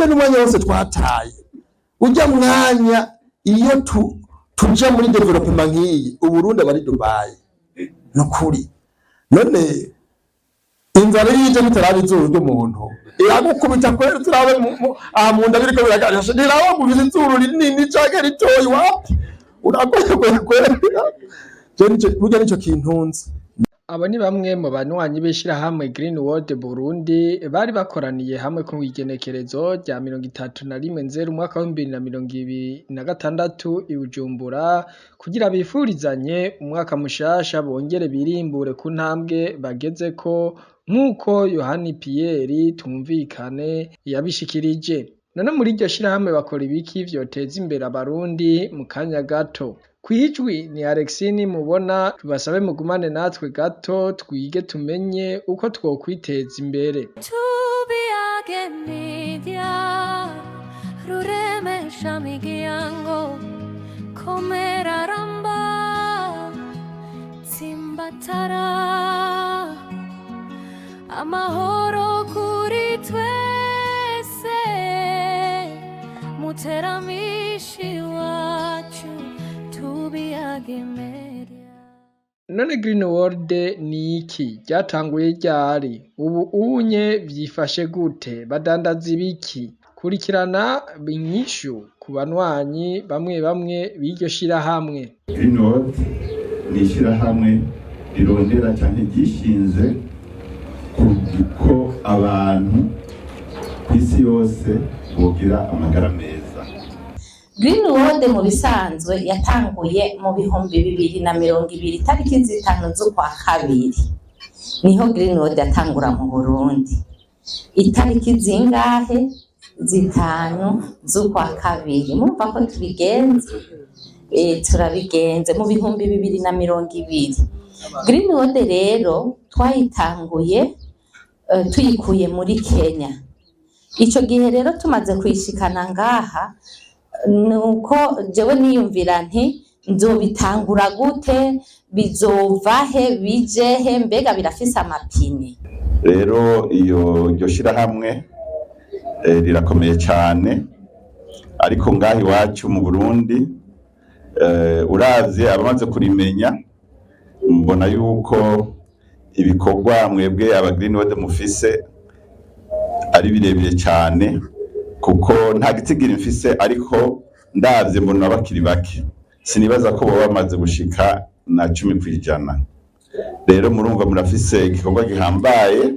ujya n'umwanya wose twataye ujya mwanya iyo tuja muri development nk'iyi Uburundi bari Dubai nukuri none inzara yije mutarabizuba ry'umuntu iragukubita kwera turabe mu nda biriko biraganisha nirawo mu bizuru rinini cyangwa ritoyi wapi uragoye kwera burya nico kintunze. Abo ni bamwe mu banywanyi b'ishirahamwe Green World Burundi bari bakoraniye hamwe ku igenekerezo rya 31 umwaka wa 2026 i Bujumbura kugira bifurizanye umwaka mushasha bongere birimbure ku ntambwe bagezeko nk'uko Yohani Pierre Tumvikane yabishikirije. None muri iryo shirahamwe bakora ibiki vyoteza imbere abarundi mu kanya gato. Kwijwi ni Alexini mubona tubasabe mugumane natwe gato twige tumenye uko twokwiteza imbere. Tubiage media ruremesha migi yango komera ramba tsimbatara amahoro kuri twese muteramishi wacu. None Green World ni iki? Ryatanguye ryari? Ubu unye vyifashe gute? Badandaza ibiki? Kurikirana inyishu ku banywanyi bamwe b'iryo shirahamwe. Green World ni ishirahamwe rirondera cyane gishinze ko abantu kw'isi yose bogira amagara meza. Green World mu bisanzwe yatanguye mu 2020 tariki 5 z'ukwa kabiri niho Green World yatangura mu Burundi. Itariki zingahe? 5 z'ukwa kabiri. Mumva ko turabigenze mu 2020. Green World rero twayitanguye tuyikuye muri Kenya. Ico gihe rero tumaze kwishikana ngaha nuko jewe niyumvira nti nzobitangura gute, bizovahe, bijehe, mbega birafise amapine. Rero iryo shirahamwe rirakomeye cyane, ariko ngahi wacu mu Burundi uravye abamaze kurimenya mbona yuko ibikorwa mwebwe aba Green World mufise ari birebire cyane, kuko nta gitigira mfise, ariko ndavye mbona bakiri bake, sinibaza ko baba bamaze gushika na 10%. Rero murumva murafise igikorwa gihambaye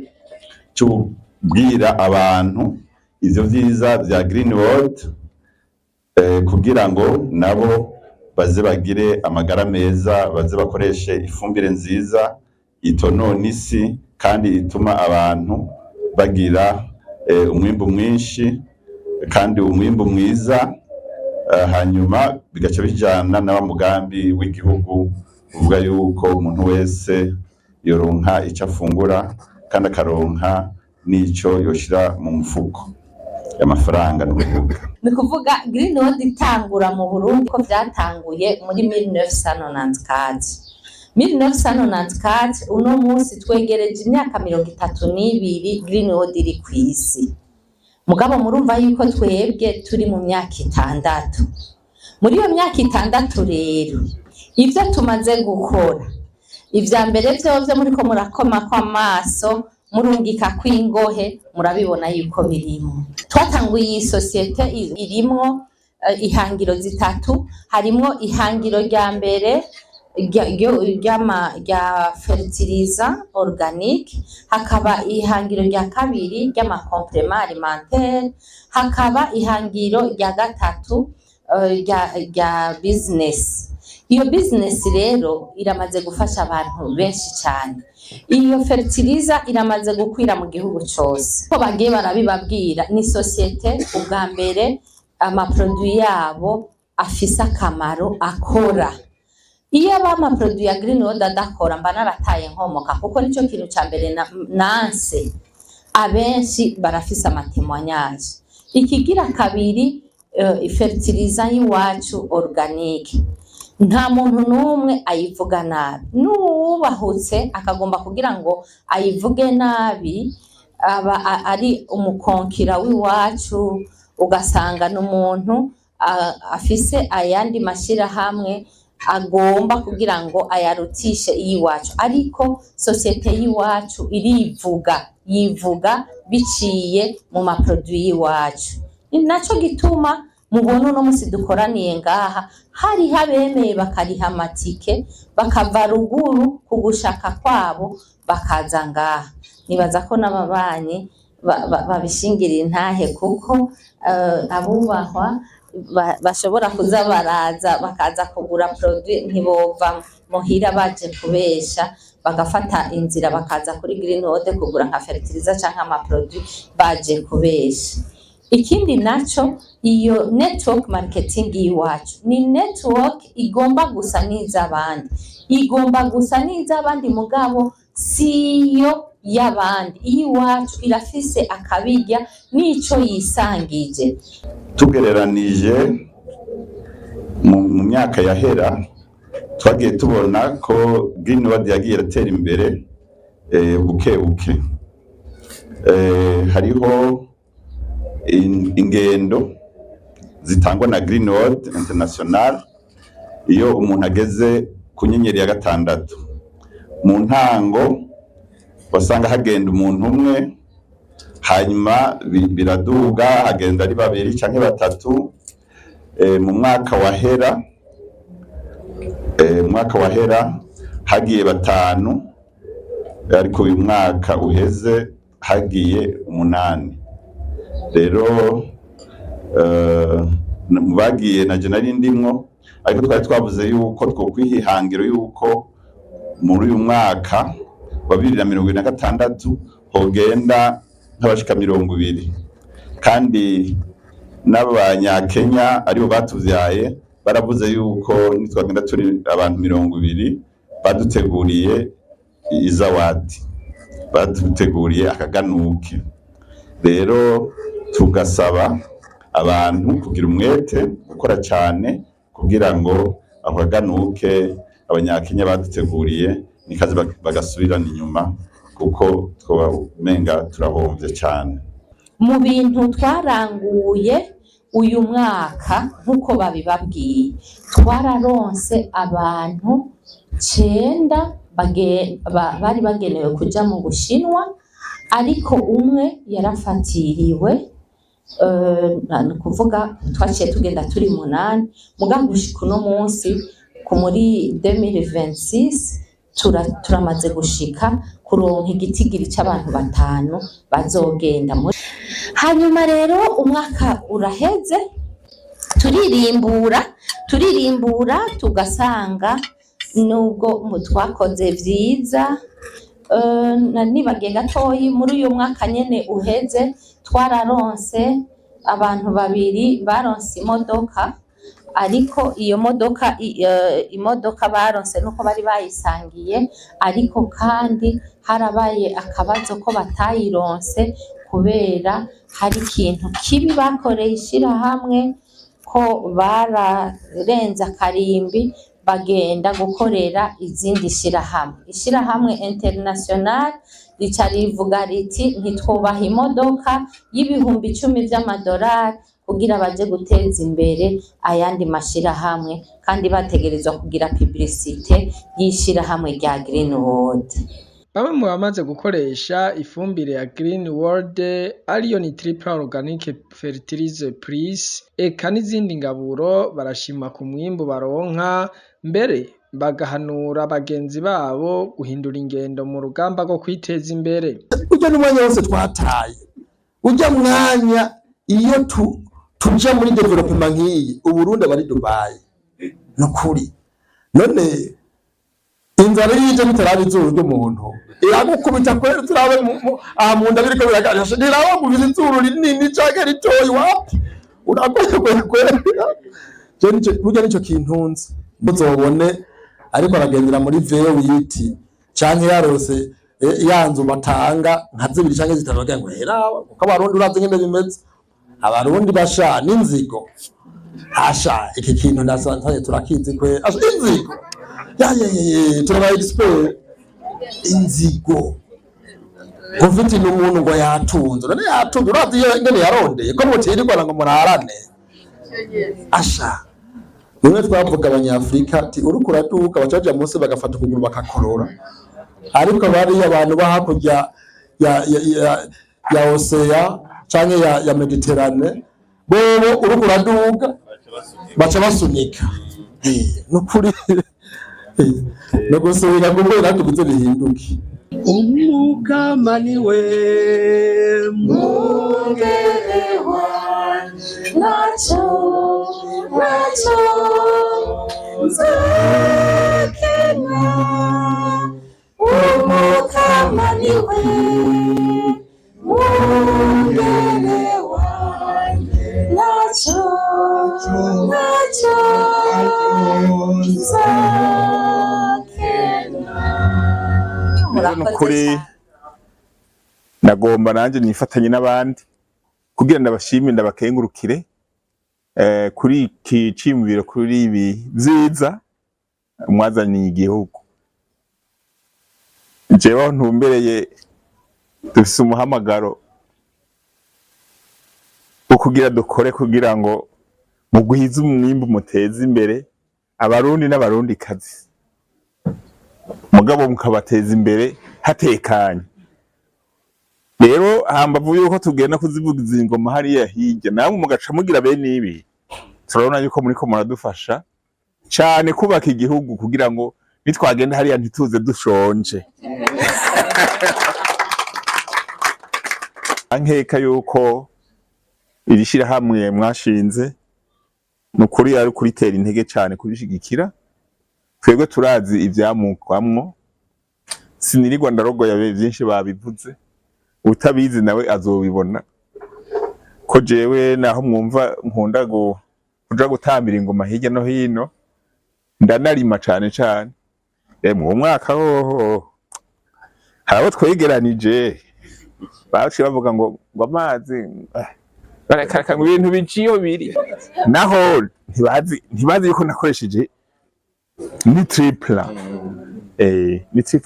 cyo kubwira abantu ivyo vyiza vya Green World kugira ngo nabo baze bagire amagara meza, baze bakoreshe ifumbire nziza itonona isi kandi ituma abantu bagira umwimbu mwinshi kandi umwimbu mwiza, hanyuma bigaca bijana na mugambi w'igihugu uvuga yuko umuntu wese yoronka icyo afungura kandi akaronka n'ico yoshira mu mufuko y'amafaranga. Ni kuvuga Green World itangura mu Burundi ko vyatanguye muri 1994 uno munsi twegereje imyaka 32 Green World iri kw'isi. Mugabo murumva yuko twebwe turi mu myaka 6. Muri iyo myaka 6 rero ivyo tumaze gukora, ivya mbere vyovyo muriko murakoma kw'amaso murungika kw'ingohe murabibona yuko birimo. Twatanguye iyi societe irimwo ihangiro zitatu, harimwo ihangiro rya mbere rya fertilizer organique, hakaba ihangiro rya kabiri ry'ama complément alimentaire, hakaba ihangiro rya gatatu rya business. Iyo business rero iramaze gufasha abantu benshi cyane. Iyo fertilizer iramaze gukwira mu gihugu cyose. Ko bagiye barabibabwira ni societe ubwa mbere amaproduit yabo afise akamaro akora. Iyo abama produit ya Green World adakora mba narataye nkomoka, kuko nico kintu ca mbere nanse abenshi barafise amatemonyage. Ikigira kabiri fertilizer y'iwacu organique, nta muntu numwe ayivuga nabi. N'uwubahutse akagomba kugira ngo ayivuge nabi aba ari umukonkira w'iwacu, ugasanga n'umuntu afise ayandi mashirahamwe agomba kugira ngo ayarutishe iyiwacu, ariko sosiyete y'iwacu yivuga biciye mu maproduit y'iwacu. Ni naco gituma mubona uno musi dukoraniye ngaha hari habemeye bakariha amatike bakava ruguru ku gushaka kwabo bakaza ngaha. Nibaza ko n'ababanyi babishingirira intahe kuko abubahwa bashobora kuza baraza bakaza kugura produit ntibova muhira baje kubesha, bagafata inzira bakaza kuri Greenwood kugura nka fertilizer canke ama produit baje kubesha. Ikindi naco iyo network marketing y'iwacu ni network igomba gusa n'iz'abandi, mugabo siyo y'abandi. Iyiwacu irafise akabirya n'ico yisangije. Tugereranije mu myaka yahera twagiye tubona ko Greenwood yagiye iratera imbere buke buke. Hariho ingendo zitangwa na Greenwood International iyo umuntu ageze ku nyenyeri ya 6. Mu ntango wasanga hagenda umuntu umwe, hanyuma biraduga hagenda ari 2 canke 3. Mu mwaka wahera hagiye 5, ariko uyu mwaka uheze hagiye 8. Rero bagiye na je nari ndimwo, ariko twari twavuze yuko twokwihihangiro yuko muri uyu mwaka wa 2026 hogenda nk'abashika 20, kandi n'abanyakenya aribo batuvyaye baravuze yuko nitwagenda turi abantu 20 baduteguriye izawadi, baduteguriye akaganuke. Rero tugasaba abantu kugira umwete gukora cyane kugira ngo akaganuke abanyakenya baduteguriye nikazi bagasubirana inyuma, kuko twamenga turahomvye cyane. Mu bintu twaranguye uyu mwaka nkuko babibabwiye, twararonse abantu 9 bari bagenewe kuja mu Bushinwa, ariko umwe yarafatiriwe. Kuvuga twaciye tugenda turi 8, mugabo gushika uno munsi ku muri 2026 turamaze gushika kuronka igitigiri c'abantu 5 bazogenda. Hanyuma rero umwaka uraheze, turirimbura tugasanga nubwo twakoze vyiza. Nibagiye gatoyi, muri uyu mwaka nyene uheze twararonse abantu 2 baronse imodoka, ariko iyo imodoka baronse nuko bari bayisangiye, ariko kandi harabaye akabazo ko batayironse kubera hari ikintu kibi bakoreye ishirahamwe, ko bararenza akarimbi bagenda gukorera izindi ishirahamwe international rica rivuga riti ntitwubaha imodoka y'ibihumbi 10 vy'amadolari kugira baje guteza imbere ayandi mashirahamwe, kandi bategerezwa kugira publicité y'ishirahamwe rya Greenwood. Bamwe mu bamaze gukoresha ifumbire ya Greenwood ariyo ni Triple Organic Fertilizer Plus eka n'izindi ngaburo barashima ku mwimbu baronka, mbere bagahanura bagenzi babo guhindura ingendo mu rugamba rwo kwiteza imbere. Ujya n'umwanya wose twataye, ujya mwanya iyo tuja muri development nk'iyi, Uburundi bari Dubai nukuri. None inzara yije bitarabe izuru ry'umuntu iragukubita kwera turabe mu nda biriko biragasha, nirawo mu bizuru rinini cyangwa ritoyi wapi uragoye kwera. Burya nico kintunze muzobone, ariko aragendera muri VWT canke yarose yanzu batanga nka 2 canke 3 bagira ngo herawa, kuko abarundi urazi ngene bimeze. Abarundi basha n'inzigo, hasha iki kintu ndasanzwe turakizi kwe ufite n'umuntu ngo yatunze none yatunze urazi ingene yarondeye ko mutirirwa ngo murarane asha nimwe twavuga abanyafrika ati uriko uraduka bacaja munsi bagafata ukuguru bakakorora ariko bari abantu bahakurya ya Ocean canke ya Mediterane bobo uriko uraduka baca basunika nukuri no gusubira ngo ngo natubize bihinduke umukama niwe mungere wanje nacho nzakena umukama niwe mungere wanje nacho kuri nagomba nanje nifatanye n'abandi kugira ndabashimire ndabakengurukire kuri iki cimviro kuri ibi vyiza mwazaniye igihugu jewe ntumbereye dufise umuhamagaro wo kugira dukore kugira ngo mu guhiza umwimbu muteze imbere abarundi n'abarundi kazi mugabo mukabateza imbere hatekanye rero hambavu yuko tugenda kuzivugiza ingoma hariya hirya namwe mugaca mugira bene ibi turabona yuko muriko muradufasha cyane kubaka igihugu kugira ngo nitwagenda hariya ntituze dushonje ankeka yuko irishira hamwe mwashinze nukuri ari kuritera intege cyane kurishigikira twebwe turazi ivyamukwamwo sinirirwa ndarogoya byinshi babivuze utabizi nawe azobibona ko jewe naho mwumva nkunda kuja gutambira ingoma hirya no hino ndanarima cane mu mwaka hoho harabo twegeranije baciye bavuga ngo amazi barakaka ngo ibintu biciyo biri naho ntibazi yuko nakoresheje ni triple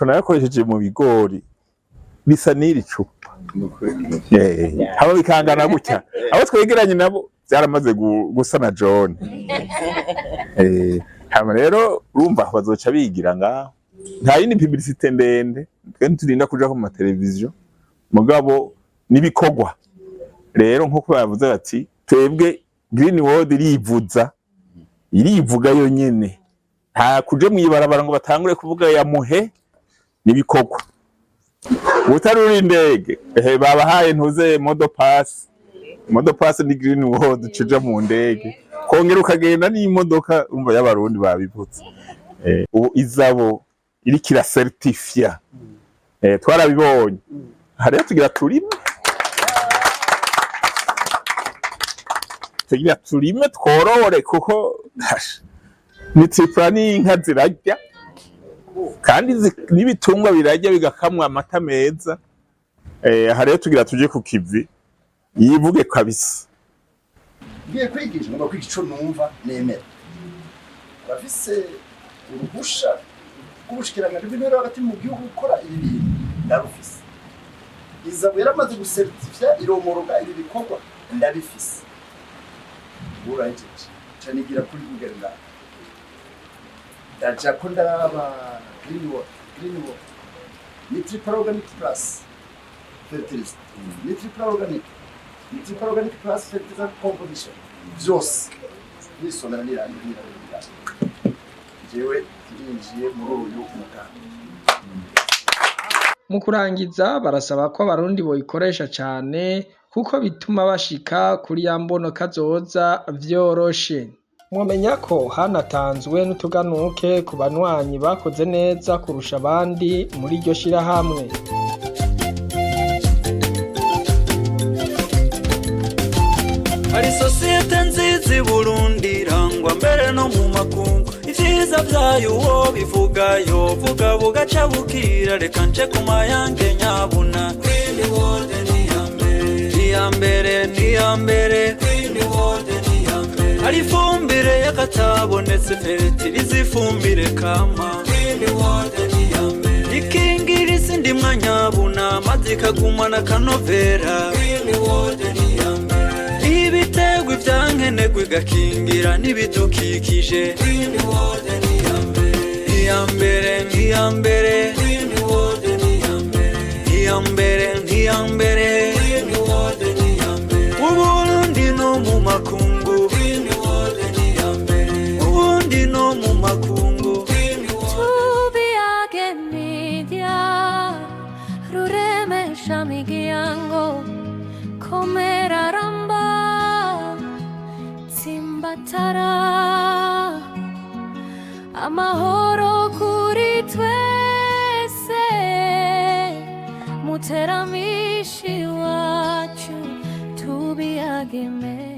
nakoresheje mu bigori bisa n'iri cupa haba bikangana gutya abo twegeranye nabo byaramaze gusa na John hama rero urumva bazoca bigira ngaho nta yindi publicité ndende twe turinda kuja ku mateleviziyo mugabo nibikogwa rero nkuko bavuze bati twebwe Green World irivuga yonyene nta kuje mwibarabara ngo batangure kuvuga ya muhe nibikogwa utaruri indege babahaye ntuze modopass ni Green World cija mu ndege kongera ukagenda n'imodoka umva y'abarundi babivutse ubu izabo iri kira certifia twarabibonye hariya tugira turime tworore kuko ni tripani inka zirajya kandi n'ibitungwa birajya bigakamwa amata meza hariya tugira tuje ku kivi yivuge kabisa ngiye kwigisha ngo kwigico numva nemera bafise uruhusha kubushikirana n'ibintu hagati mu gihugu gukora ibi bintu ndabufise izabo yaramaze gusertifia iromoroga ibi bikorwa ndabifise urajeje canigira kuri Google ndaja ko ndaraba Green World Triple Organic Plus fertility Triple Organic Plus fertilizer composition byose nisomera nirangira jewe yinjiye muri uyu muganga. Mu kurangiza barasaba ko abarundi boyikoresha cyane kuko bituma bashika kuri ya mbono kazoza vyoroshe. Mwamenya ko hanatanzwe n'utuganuke ku banwanyi bakoze neza kurusha abandi muri iryo shirahamwe. Hari sosiyete nziza i Burundi irangwa mbere no mu makungu, ivyiza vyayo uwo bivuga yovuga bugaca bukira, reka nce ku mayange nyabuna. Green World ni ya mbere Green World ni ya mbere. Hari ifumbire y'akatabonetse fertilizer ifumbire kama. Green World ni ya mbere. Ikingira isi ndimwa nyabuna. zikagumana akanovera. Green World ni iya mbere. Ibiterwa ivyankenerwa igakingira n'ibidukikije. Green World ni iya mbere. Iya mbere, iya mbere. Green World ni iya mbere. Iya mbere, iya mbere. Green World ni iya mbere. Uburundi no mu makungu. Green World ni iya mbere. Uburundi no mu makungu. Tubiage media ruremesha migi yango komera ramba tsimbatara amahoro kuri twese muteramishi wacu tubiage media.